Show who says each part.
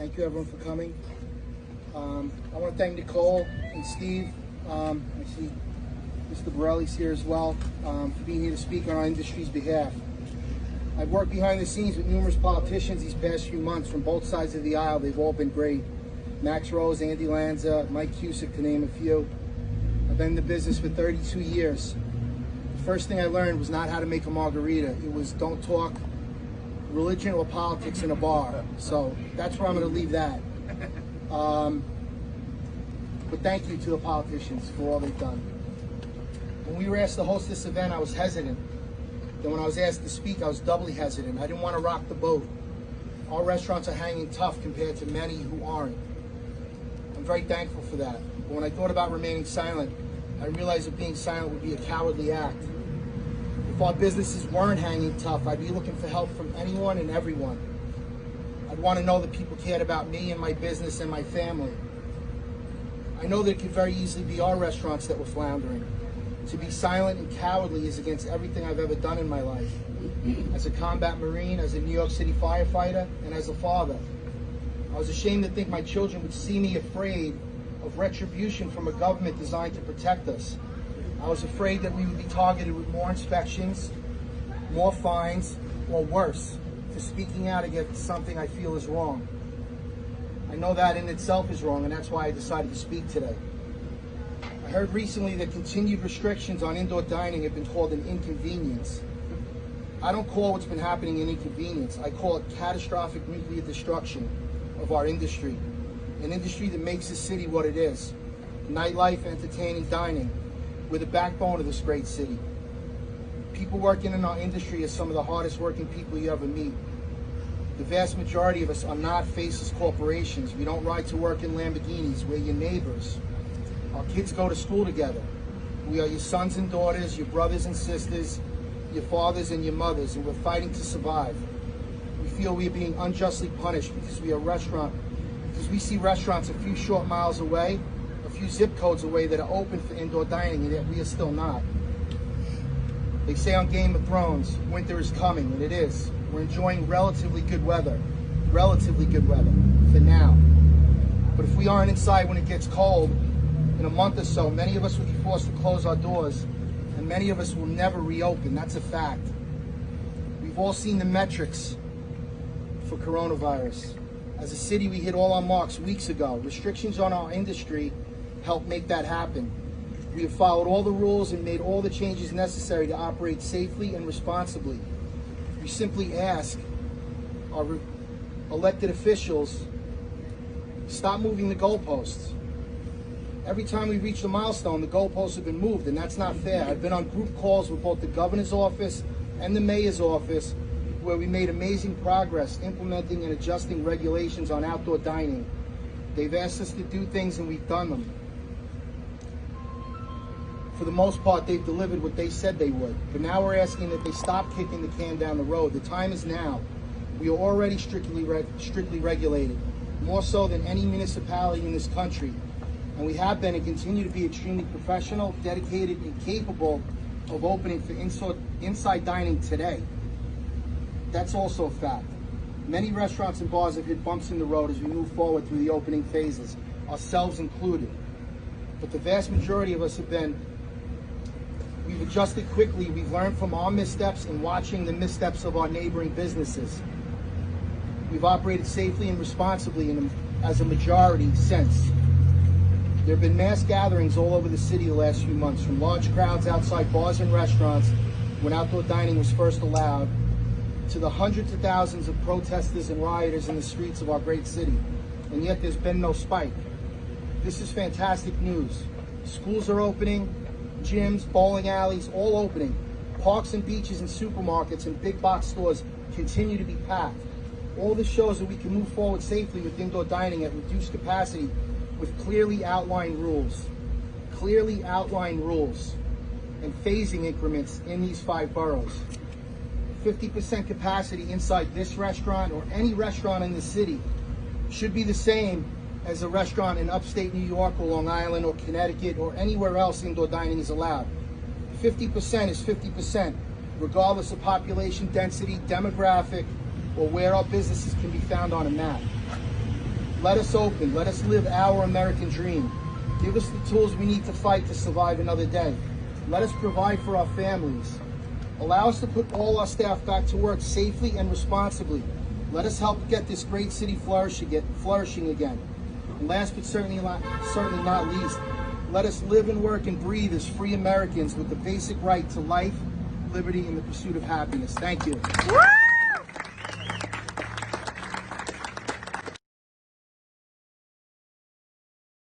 Speaker 1: Thank you everyone for coming. I want to thank Nicole and Steve. I see Mr. Borelli's here as well, for being here to speak on our industry's behalf. I've worked behind the scenes with numerous politicians these past few months from both sides of the aisle. They've all been great. Max Rose, Andy Lanza, Mike Cusick, to name a few. I've been in the business for 32 years. The first thing I learned was not how to make a margarita. It was don't talk religion or politics in a bar. So that's where I'm going to leave that. But thank you to the politicians for all they've done. When we were asked to host this event, I was hesitant. Then when I was asked to speak, I was doubly hesitant. I didn't want to rock the boat. Our restaurants are hanging tough compared to many who aren't. I'm very thankful for that. But when I thought about remaining silent, I realized that being silent would be a cowardly act. If our businesses weren't hanging tough, I'd be looking for help from anyone and everyone. I'd want to know that people cared about me and my business and my family. I know that it could very easily be our restaurants that were floundering. To be silent and cowardly is against everything I've ever done in my life. As a combat Marine, as a New York City firefighter, and as a father. I was ashamed to think my children would see me afraid of retribution from a government designed to protect us. I was afraid that we would be targeted with more inspections, more fines, or worse, for speaking out against something I feel is wrong. I know that in itself is wrong, and that's why I decided to speak today. I heard recently that continued restrictions on indoor dining have been called an inconvenience. I don't call what's been happening an inconvenience. I call it catastrophic nuclear destruction of our industry. An industry that makes this city what it is. Nightlife, entertaining, dining. We're the backbone of this great city. People working in our industry are some of the hardest working people you ever meet. The vast majority of us are not faceless corporations. We don't ride to work in Lamborghinis. We're your neighbors. Our kids go to school together. We are your sons and daughters, your brothers and sisters, your fathers and your mothers, and we're fighting to survive. We feel we are being unjustly punished because we see restaurants a few short miles away, a few zip codes away that are open for indoor dining, and yet we are still not. They say on Game of Thrones, winter is coming, and it is. We're enjoying relatively good weather for now. But if we aren't inside when it gets cold, in a month or so, many of us will be forced to close our doors, and many of us will never reopen. That's a fact. We've all seen the metrics for coronavirus. As a city, we hit all our marks weeks ago. Restrictions on our industry helped make that happen. We have followed all the rules and made all the changes necessary to operate safely and responsibly. We simply ask our elected officials, stop moving the goalposts. Every time we reach a milestone, the goalposts have been moved, and that's not fair. I've been on group calls with both the governor's office and the mayor's office where we made amazing progress implementing and adjusting regulations on outdoor dining. They've asked us to do things and we've done them. For the most part, they've delivered what they said they would. But now we're asking that they stop kicking the can down the road. The time is now. We are already strictly regulated, more so than any municipality in this country. And we have been and continue to be extremely professional, dedicated, and capable of opening for inside dining today. That's also a fact. Many restaurants and bars have hit bumps in the road as we move forward through the opening phases, ourselves included. But the vast majority of us we've adjusted quickly. We've learned from our missteps and watching the missteps of our neighboring businesses. We've operated safely and responsibly as a majority since. There have been mass gatherings all over the city the last few months, from large crowds outside bars and restaurants when outdoor dining was first allowed, to the hundreds of thousands of protesters and rioters in the streets of our great city. And yet there's been no spike. This is fantastic news. Schools are opening, gyms, bowling alleys, all opening. Parks and beaches and supermarkets and big box stores continue to be packed. All this shows that we can move forward safely with indoor dining at reduced capacity with clearly outlined rules and phasing increments in these 5 boroughs. 50% capacity inside this restaurant or any restaurant in the city should be the same as a restaurant in upstate New York or Long Island or Connecticut or anywhere else indoor dining is allowed. 50% is 50%, regardless of population density, demographic, or where our businesses can be found on a map. Let us open. Let us live our American dream. Give us the tools we need to fight to survive another day. Let us provide for our families. Allow us to put all our staff back to work safely and responsibly. Let us help get this great city flourishing again. And last but certainly not least, let us live and work and breathe as free Americans with the basic right to life, liberty, and the pursuit of happiness. Thank you.